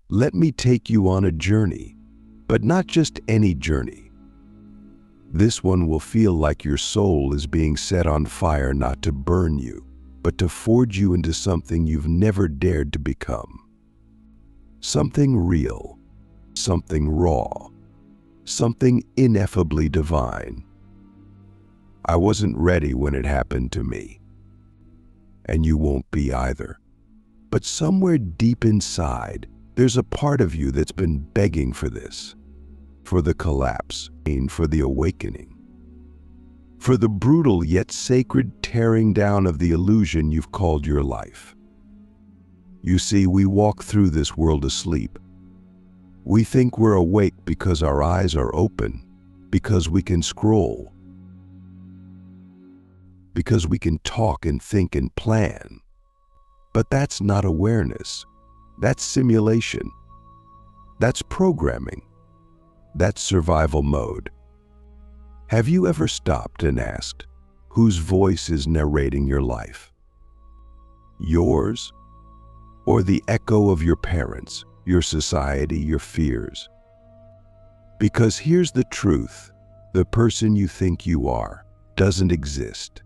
Let me take you on a journey, but not just any journey. This one will feel like your soul is being set on fire, not to burn you, but to forge you into something you've never dared to become. Something real, something raw, something ineffably divine. I wasn't ready when it happened to me, and you won't be either. But somewhere deep inside, there's a part of you that's been begging for this, for the collapse, and for the awakening, for the brutal yet sacred tearing down of the illusion you've called your life. You see, we walk through this world asleep. We think we're awake because our eyes are open, because we can scroll, because we can talk and think and plan. But that's not awareness. That's simulation. That's programming. That's survival mode. Have you ever stopped and asked, whose voice is narrating your life? Yours? Or the echo of your parents, your society, your fears? Because here's the truth: the person you think you are doesn't exist.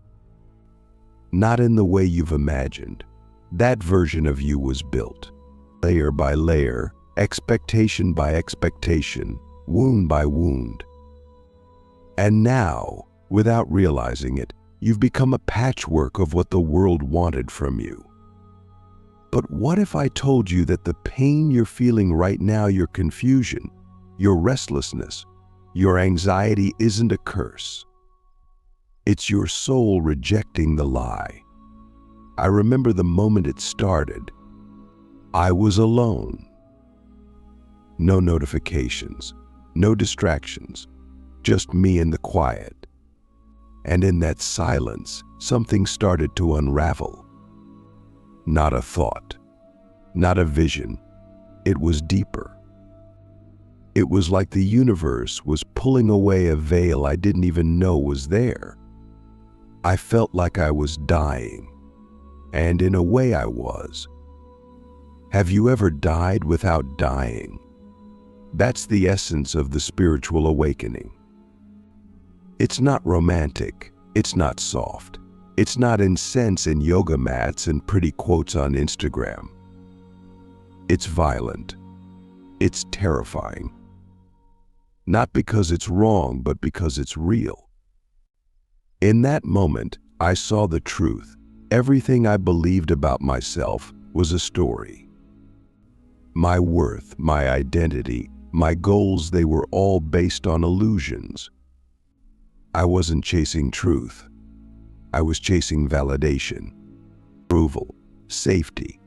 Not in the way you've imagined. That version of you was built, layer by layer, expectation by expectation, wound by wound. And now, without realizing it, you've become a patchwork of what the world wanted from you. But what if I told you that the pain you're feeling right now, your confusion, your restlessness, your anxiety isn't a curse? It's your soul rejecting the lie. I remember the moment it started. I was alone. No notifications, no distractions, just me in the quiet. And in that silence, something started to unravel. Not a thought, not a vision. It was deeper. It was like the universe was pulling away a veil I didn't even know was there. I felt like I was dying, and in a way I was. Have you ever died without dying? That's the essence of the spiritual awakening. It's not romantic, it's not soft, it's not incense and yoga mats and pretty quotes on Instagram. It's violent, it's terrifying. Not because it's wrong, but because it's real. In that moment, I saw the truth. Everything I believed about myself was a story. My worth, my identity, my goals, they were all based on illusions. I wasn't chasing truth. I was chasing validation, approval, safety.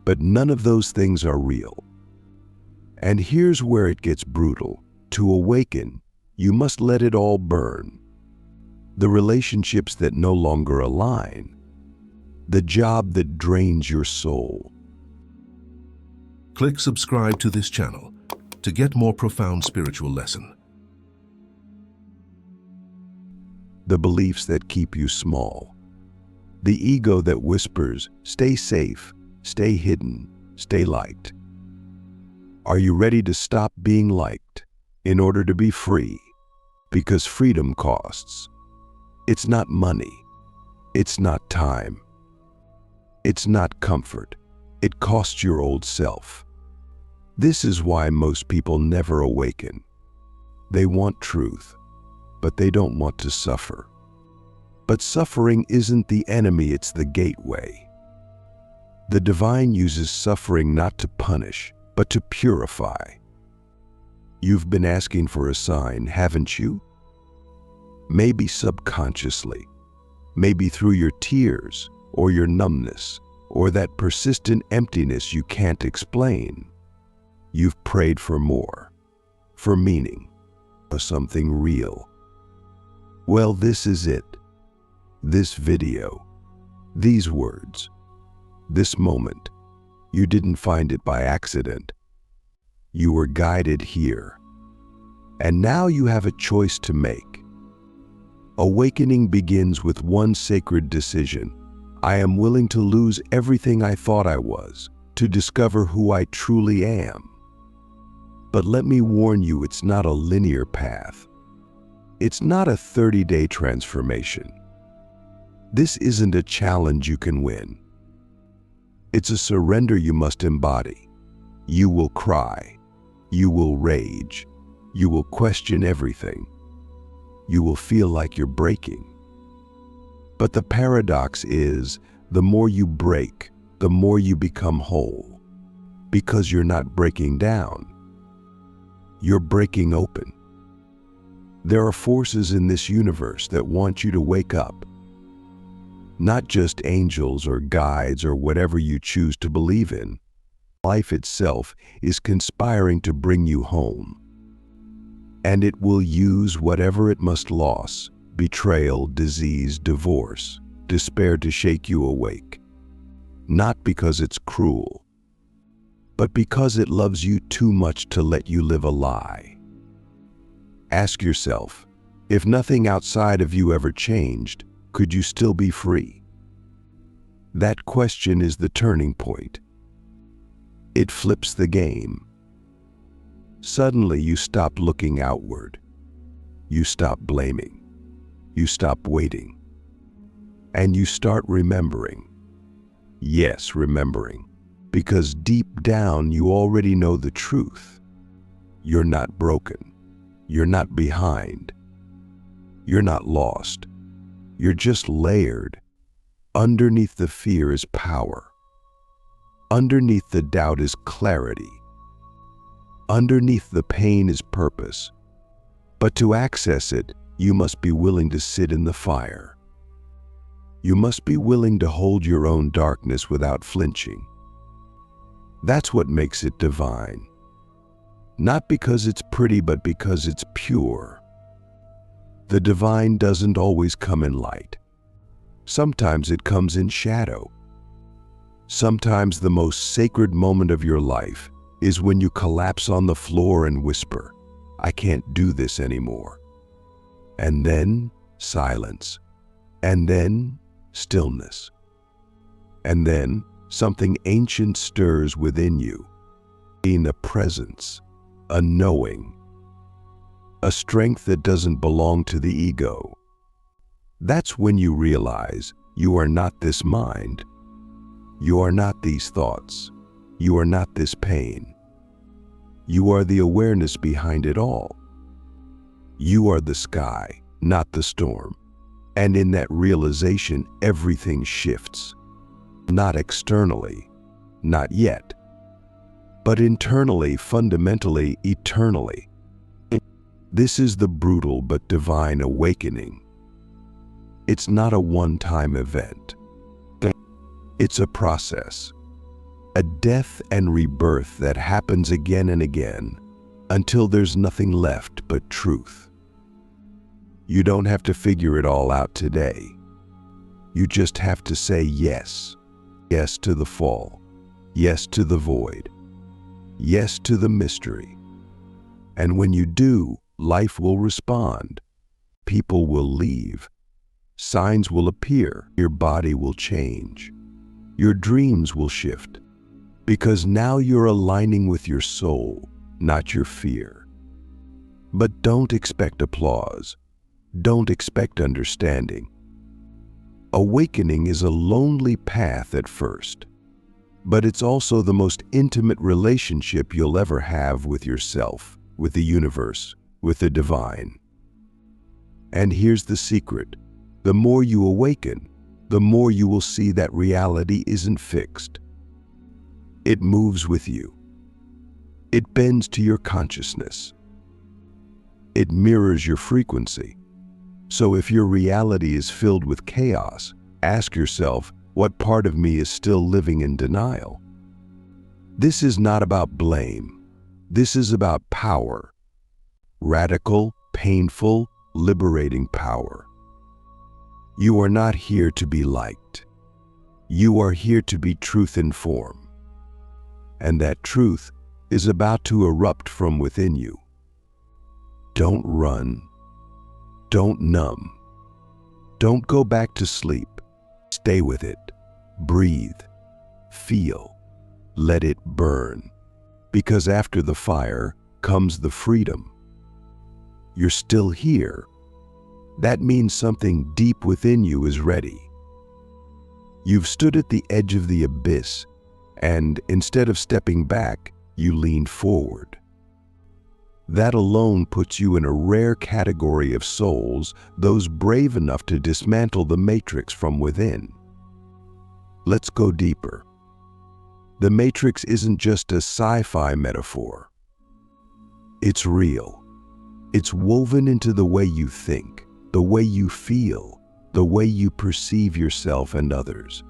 But none of those things are real. And here's where it gets brutal. To awaken, you must let it all burn. The relationships that no longer align. The job that drains your soul. Click subscribe to this channel to get more profound spiritual lesson. The beliefs that keep you small. The ego that whispers, stay safe, stay hidden, stay liked. Are you ready to stop being liked in order to be free? Because freedom costs. It's not money. It's not time. It's not comfort. It costs your old self. This is why most people never awaken. They want truth, but they don't want to suffer. But suffering isn't the enemy, it's the gateway. The divine uses suffering not to punish, but to purify. You've been asking for a sign, haven't you? Maybe subconsciously, maybe through your tears or your numbness or that persistent emptiness you can't explain. You've prayed for more, for meaning, for something real. Well, this is it. This video, these words, this moment. You didn't find it by accident. You were guided here. And now you have a choice to make. Awakening begins with one sacred decision. I am willing to lose everything I thought I was, to discover who I truly am. But let me warn you, it's not a linear path. It's not a 30-day transformation. This isn't a challenge you can win. It's a surrender you must embody. You will cry. You will rage. You will question everything. You will feel like you're breaking. But the paradox is, the more you break, the more you become whole. Because you're not breaking down. You're breaking open. There are forces in this universe that want you to wake up. Not just angels or guides or whatever you choose to believe in. Life itself is conspiring to bring you home. And it will use whatever it must lose, betrayal, disease, divorce, despair to shake you awake. Not because it's cruel, but because it loves you too much to let you live a lie. Ask yourself, if nothing outside of you ever changed, could you still be free? That question is the turning point. It flips the game. Suddenly you stop looking outward. You stop blaming. You stop waiting. And you start remembering. Yes, remembering. Because deep down you already know the truth. You're not broken. You're not behind. You're not lost. You're just layered. Underneath the fear is power. Underneath the doubt is clarity. Underneath the pain is purpose. But to access it, you must be willing to sit in the fire. You must be willing to hold your own darkness without flinching. That's what makes it divine. Not because it's pretty, but because it's pure. The divine doesn't always come in light. Sometimes it comes in shadow. Sometimes the most sacred moment of your life is when you collapse on the floor and whisper, "I can't do this anymore." And then silence. And then stillness. And then something ancient stirs within you. In a presence, a knowing, a strength that doesn't belong to the ego. That's when you realize you are not this mind. You are not these thoughts. You are not this pain. You are the awareness behind it all. You are the sky, not the storm. And in that realization, everything shifts. Not externally, not yet, but internally, fundamentally, eternally. This is the brutal but divine awakening. It's not a one-time event. It's a process, a death and rebirth that happens again and again until there's nothing left but truth. You don't have to figure it all out today. You just have to say yes. Yes to the fall. Yes to the void. Yes to the mystery. And when you do, life will respond. People will leave. Signs will appear. Your body will change. Your dreams will shift. Because now you're aligning with your soul, not your fear. But don't expect applause. Don't expect understanding. Awakening is a lonely path at first, but it's also the most intimate relationship you'll ever have with yourself, with the universe, with the divine. And here's the secret. The more you awaken, the more you will see that reality isn't fixed. It moves with you. It bends to your consciousness. It mirrors your frequency. So if your reality is filled with chaos, ask yourself, what part of me is still living in denial? This is not about blame. This is about power. Radical, painful, liberating power. You are not here to be liked. You are here to be truth in form. And that truth is about to erupt from within you. Don't run. Don't numb. Don't go back to sleep. Stay with it. Breathe. Feel. Let it burn. Because after the fire, comes the freedom. You're still here. That means something deep within you is ready. You've stood at the edge of the abyss, and instead of stepping back, you lean forward. That alone puts you in a rare category of souls, those brave enough to dismantle the matrix from within. Let's go deeper. The matrix isn't just a sci-fi metaphor. It's real. It's woven into the way you think, the way you feel, the way you perceive yourself and others.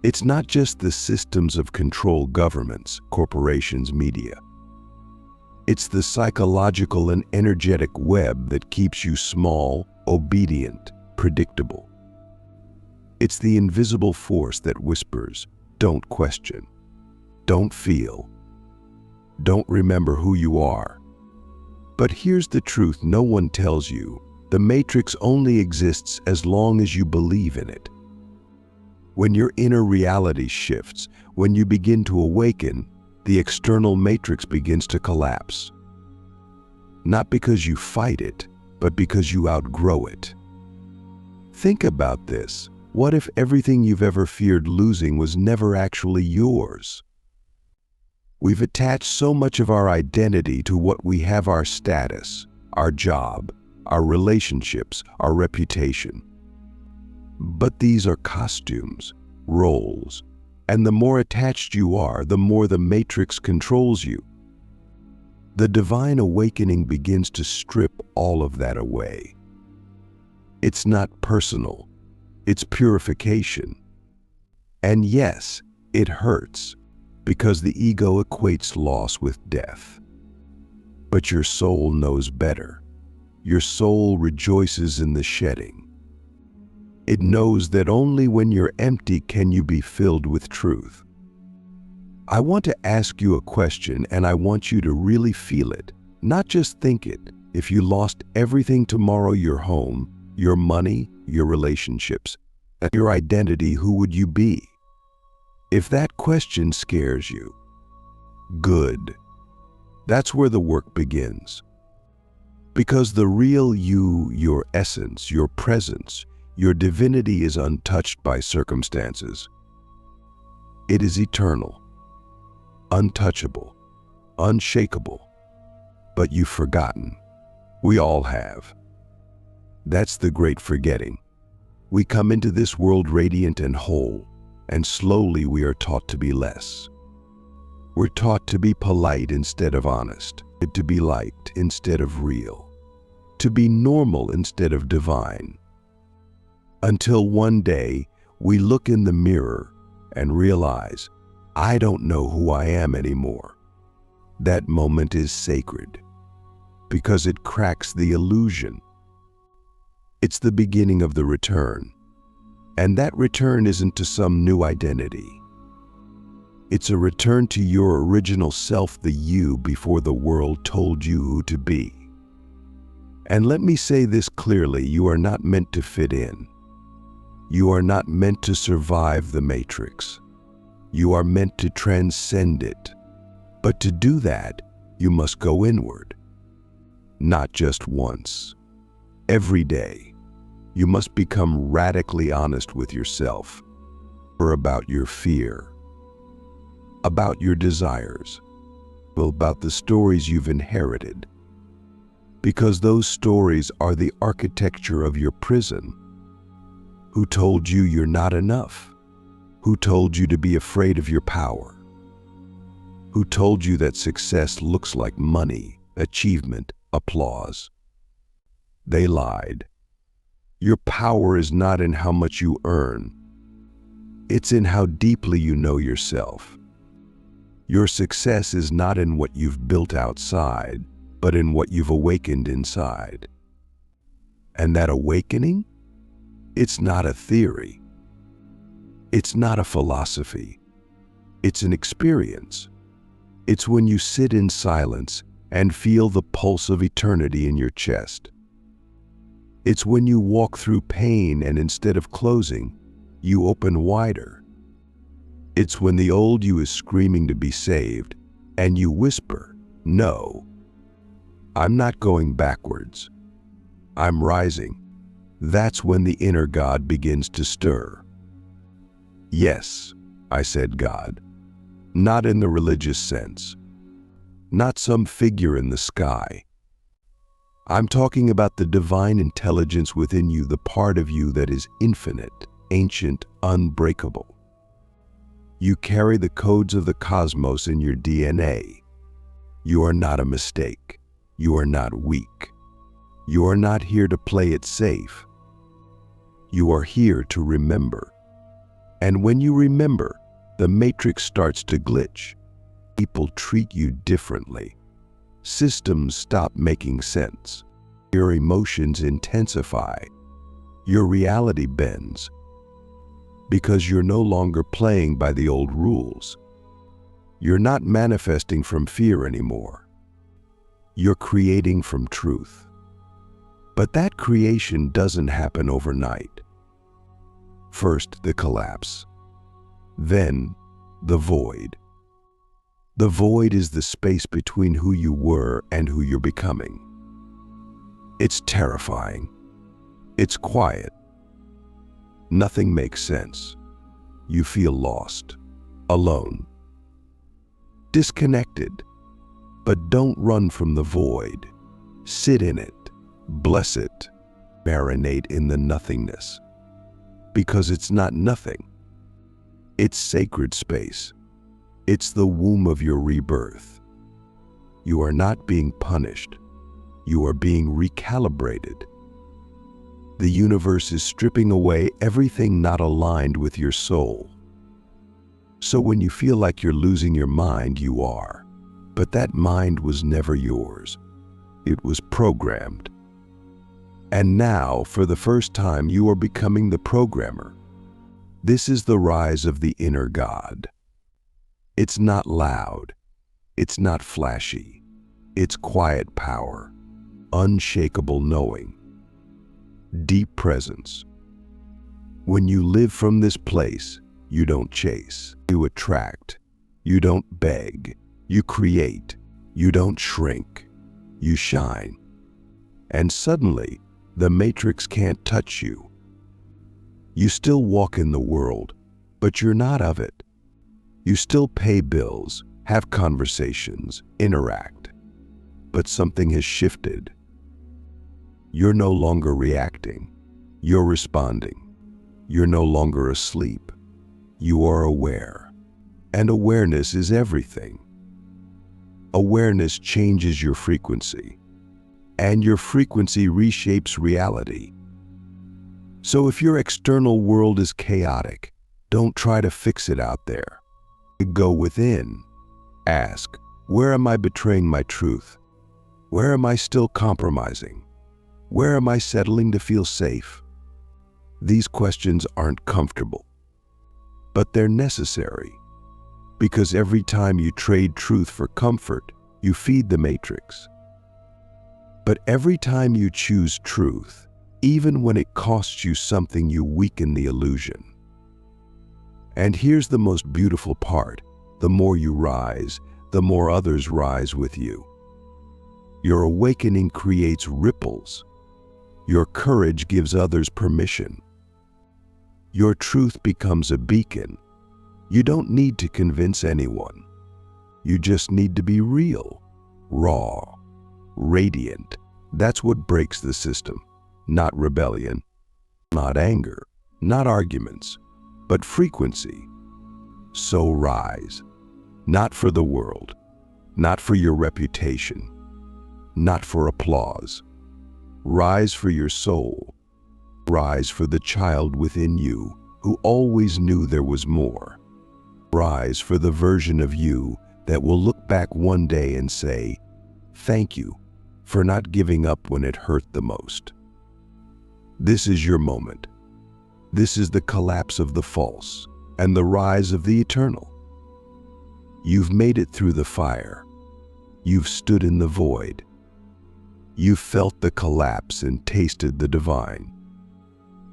It's not just the systems of control, governments, corporations, media. It's the psychological and energetic web that keeps you small, obedient, predictable. It's the invisible force that whispers, don't question, don't feel, don't remember who you are. But here's the truth no one tells you. The matrix only exists as long as you believe in it. When your inner reality shifts, when you begin to awaken, the external matrix begins to collapse. Not because you fight it, but because you outgrow it. Think about this. What if everything you've ever feared losing was never actually yours? We've attached so much of our identity to what we have: our status, our job, our relationships, our reputation. But these are costumes, roles, and the more attached you are, the more the matrix controls you. The divine awakening begins to strip all of that away. It's not personal, it's purification. And yes, it hurts, because the ego equates loss with death. But your soul knows better. Your soul rejoices in the shedding. It knows that only when you're empty can you be filled with truth. I want to ask you a question, and I want you to really feel it, not just think it. If you lost everything tomorrow, your home, your money, your relationships, and your identity, who would you be? If that question scares you, good. That's where the work begins. Because the real you, your essence, your presence, your divinity is untouched by circumstances. It is eternal, untouchable, unshakable. But you've forgotten. We all have. That's the great forgetting. We come into this world radiant and whole, and slowly we are taught to be less. We're taught to be polite instead of honest, to be liked instead of real, to be normal instead of divine. Until one day, we look in the mirror and realize, I don't know who I am anymore. That moment is sacred, because it cracks the illusion. It's the beginning of the return. And that return isn't to some new identity. It's a return to your original self, the you before the world told you who to be. And let me say this clearly, you are not meant to fit in. You are not meant to survive the matrix. You are meant to transcend it. But to do that, you must go inward. Not just once. Every day. You must become radically honest with yourself, or about your fear, about your desires, about the stories you've inherited, because those stories are the architecture of your prison. Who told you you're not enough? Who told you to be afraid of your power? Who told you that success looks like money, achievement, applause? They lied. Your power is not in how much you earn. It's in how deeply you know yourself. Your success is not in what you've built outside, but in what you've awakened inside. And that awakening? It's not a theory. It's not a philosophy. It's an experience. It's when you sit in silence and feel the pulse of eternity in your chest. It's when you walk through pain and instead of closing, you open wider. It's when the old you is screaming to be saved and you whisper, No, I'm not going backwards. I'm rising. That's when the inner God begins to stir. Yes, I said God, not in the religious sense, not some figure in the sky. I'm talking about the divine intelligence within you, the part of you that is infinite, ancient, unbreakable. You carry the codes of the cosmos in your DNA. You are not a mistake. You are not weak. You are not here to play it safe. You are here to remember. And when you remember, the matrix starts to glitch. People treat you differently. Systems stop making sense. Your emotions intensify. Your reality bends. Because you're no longer playing by the old rules. You're not manifesting from fear anymore. You're creating from truth. But that creation doesn't happen overnight. First, the collapse. Then, the void. The void is the space between who you were and who you're becoming. It's terrifying. It's quiet. Nothing makes sense. You feel lost, alone, disconnected. But don't run from the void. Sit in it, bless it, marinate in the nothingness. Because it's not nothing. It's sacred space. It's the womb of your rebirth. You are not being punished. You are being recalibrated. The universe is stripping away everything not aligned with your soul. So when you feel like you're losing your mind, you are. But that mind was never yours. It was programmed. And now, for the first time, you are becoming the programmer. This is the rise of the inner God. It's not loud. It's not flashy. It's quiet power, unshakable knowing, deep presence. When you live from this place, you don't chase. You attract. You don't beg. You create. You don't shrink. You shine. And suddenly, the matrix can't touch you. You still walk in the world, but you're not of it. You still pay bills, have conversations, interact. But something has shifted. You're no longer reacting. You're responding. You're no longer asleep. You are aware. And awareness is everything. Awareness changes your frequency. And your frequency reshapes reality. So if your external world is chaotic, don't try to fix it out there. Go within. Ask, where am I betraying my truth? Where am I still compromising? Where am I settling to feel safe? These questions aren't comfortable, but they're necessary. Because every time you trade truth for comfort, you feed the matrix. But every time you choose truth, even when it costs you something, you weaken the illusion. And here's the most beautiful part. The more you rise, the more others rise with you. Your awakening creates ripples. Your courage gives others permission. Your truth becomes a beacon. You don't need to convince anyone. You just need to be real, raw, radiant. That's what breaks the system. Not rebellion, not anger, not arguments, but frequency. So rise, not for the world, not for your reputation, not for applause. Rise for your soul. Rise for the child within you who always knew there was more. Rise for the version of you that will look back one day and say, "Thank you for not giving up when it hurt the most." This is your moment. This is the collapse of the false and the rise of the eternal. You've made it through the fire. You've stood in the void. You've felt the collapse and tasted the divine.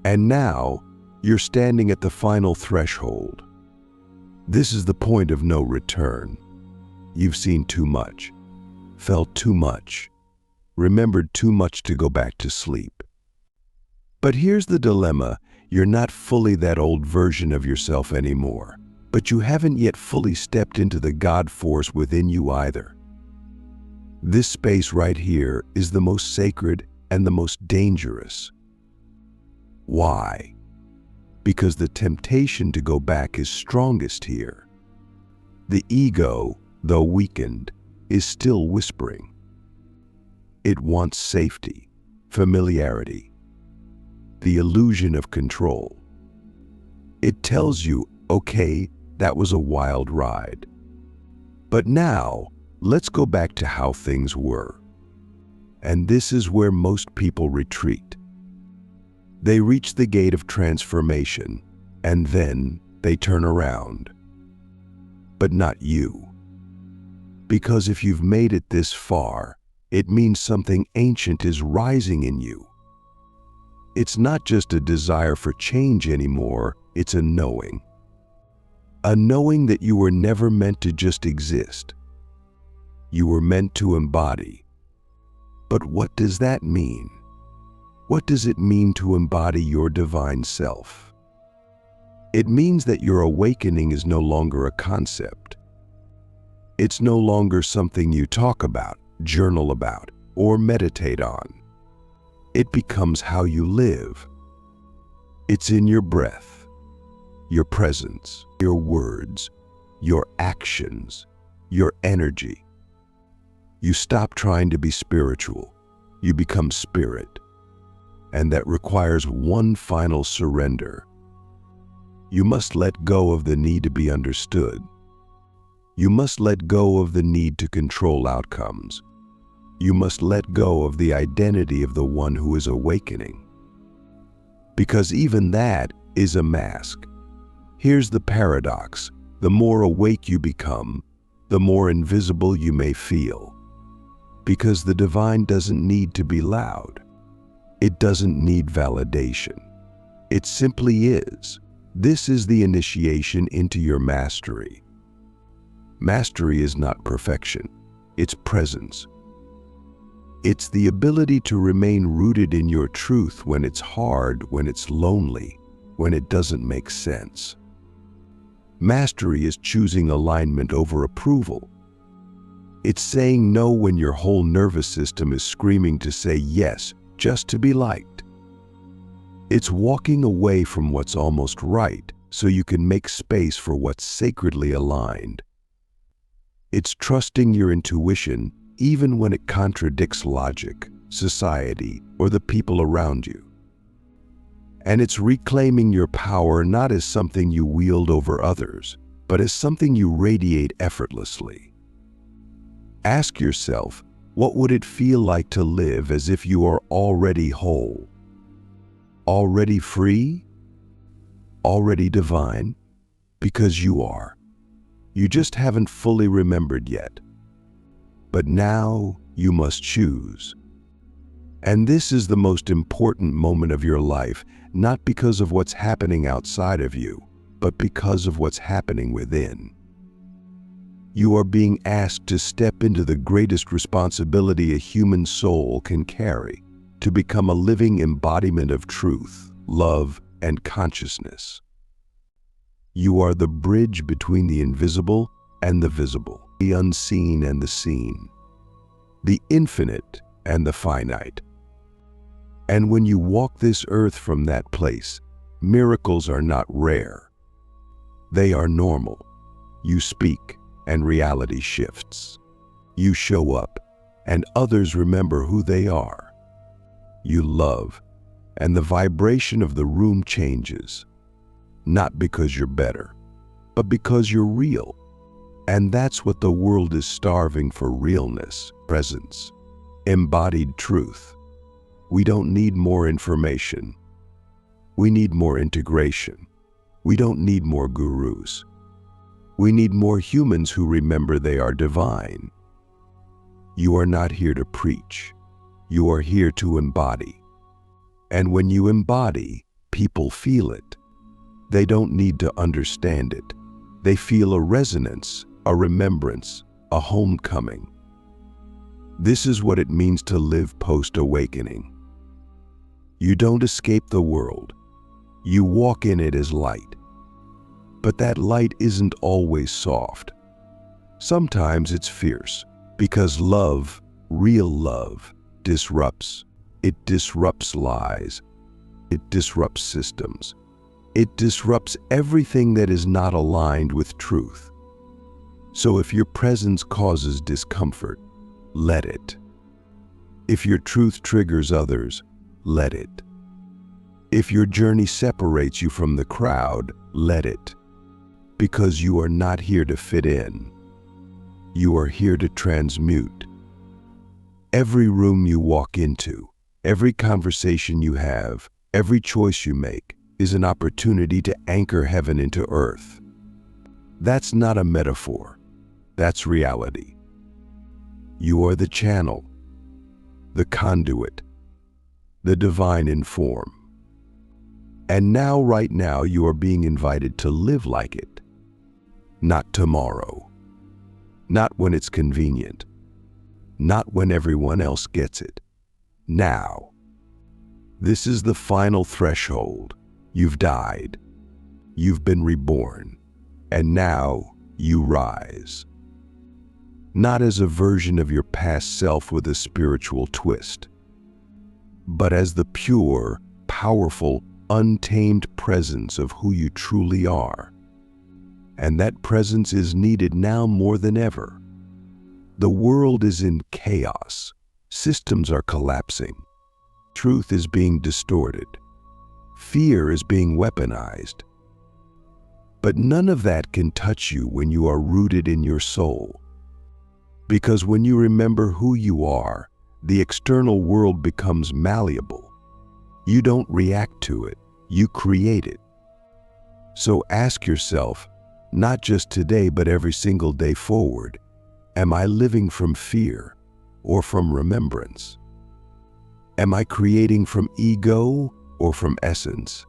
And now, you're standing at the final threshold. This is the point of no return. You've seen too much. felt too much, remembered too much to go back to sleep. But here's the dilemma. You're not fully that old version of yourself anymore, but you haven't yet fully stepped into the God force within you either. This space right here is the most sacred and the most dangerous. Why? Because the temptation to go back is strongest here. The ego, though weakened, is still whispering. It wants safety, familiarity, the illusion of control. It tells you, okay, that was a wild ride. But now, let's go back to how things were. And this is where most people retreat. They reach the gate of transformation, and then they turn around. But not you. Because if you've made it this far, it means something ancient is rising in you. It's not just a desire for change anymore, it's a knowing. A knowing that you were never meant to just exist. You were meant to embody. But what does that mean? What does it mean to embody your divine self? It means that your awakening is no longer a concept. It's no longer something you talk about, journal about, or meditate on. It becomes how you live. It's in your breath, your presence, your words, your actions, your energy. You stop trying to be spiritual. You become spirit. And that requires one final surrender. You must let go of the need to be understood. You must let go of the need to control outcomes. You must let go of the identity of the one who is awakening. Because even that is a mask. Here's the paradox. The more awake you become, the more invisible you may feel. Because the divine doesn't need to be loud. It doesn't need validation. It simply is. This is the initiation into your mastery. Mastery is not perfection. It's presence. It's the ability to remain rooted in your truth when it's hard, when it's lonely, when it doesn't make sense. Mastery is choosing alignment over approval. It's saying no when your whole nervous system is screaming to say yes, just to be liked. It's walking away from what's almost right so you can make space for what's sacredly aligned. It's trusting your intuition even when it contradicts logic, society, or the people around you. And it's reclaiming your power not as something you wield over others, but as something you radiate effortlessly. Ask yourself, what would it feel like to live as if you are already whole? Already free? Already divine? Because you are. You just haven't fully remembered yet. But now you must choose. And this is the most important moment of your life, not because of what's happening outside of you, but because of what's happening within. You are being asked to step into the greatest responsibility a human soul can carry, to become a living embodiment of truth, love, and consciousness. You are the bridge between the invisible and the visible, the unseen and the seen, the infinite and the finite. And when you walk this earth from that place, miracles are not rare. They are normal. You speak, and reality shifts. You show up, and others remember who they are. You love, and the vibration of the room changes. Not because you're better, but because you're real. And that's what the world is starving for: realness, presence, embodied truth. We don't need more information. We need more integration. We don't need more gurus. We need more humans who remember they are divine. You are not here to preach. You are here to embody. And when you embody, people feel it. They don't need to understand it. They feel a resonance, a remembrance, a homecoming. This is what it means to live post-awakening. You don't escape the world. You walk in it as light. But that light isn't always soft. Sometimes it's fierce, because love, real love, disrupts. It disrupts lies. It disrupts systems. It disrupts everything that is not aligned with truth. So if your presence causes discomfort, let it. If your truth triggers others, let it. If your journey separates you from the crowd, let it. Because you are not here to fit in. You are here to transmute. Every room you walk into, every conversation you have, every choice you make is an opportunity to anchor heaven into earth. That's not a metaphor. That's reality. You are the channel, the conduit, the divine in form. And now, right now, you are being invited to live like it. Not tomorrow. Not when it's convenient. Not when everyone else gets it. Now. This is the final threshold. You've died. You've been reborn. And now you rise. Not as a version of your past self with a spiritual twist, but as the pure, powerful, untamed presence of who you truly are. And that presence is needed now more than ever. The world is in chaos. Systems are collapsing. Truth is being distorted. Fear is being weaponized. But none of that can touch you when you are rooted in your soul. Because when you remember who you are, the external world becomes malleable. You don't react to it, you create it. So ask yourself, not just today but every single day forward, am I living from fear or from remembrance? Am I creating from ego or from essence?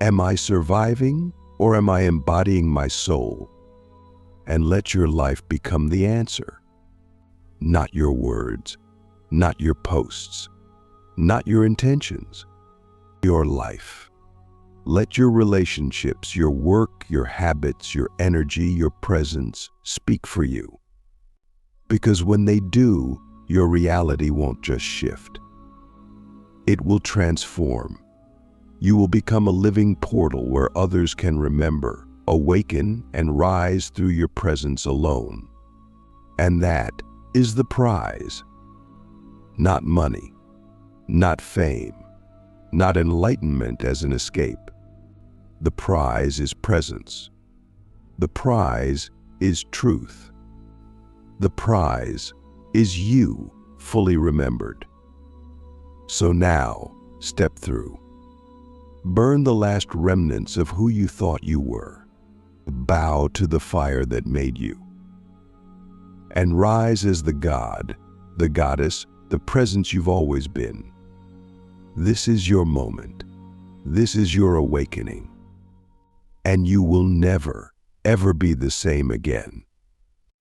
Am I surviving or am I embodying my soul? And let your life become the answer. Not your words, not your posts, not your intentions, your life. Let your relationships, your work, your habits, your energy, your presence speak for you. Because when they do, your reality won't just shift. It will transform. You will become a living portal where others can remember, awaken, and rise through your presence alone. And that is the prize. Not money, not fame, not enlightenment as an escape. The prize is presence. The prize is truth. The prize is you fully remembered. So now, step through. Burn the last remnants of who you thought you were. Bow to the fire that made you. And rise as the God, the goddess, the presence you've always been. This is your moment. This is your awakening. And you will never, ever be the same again.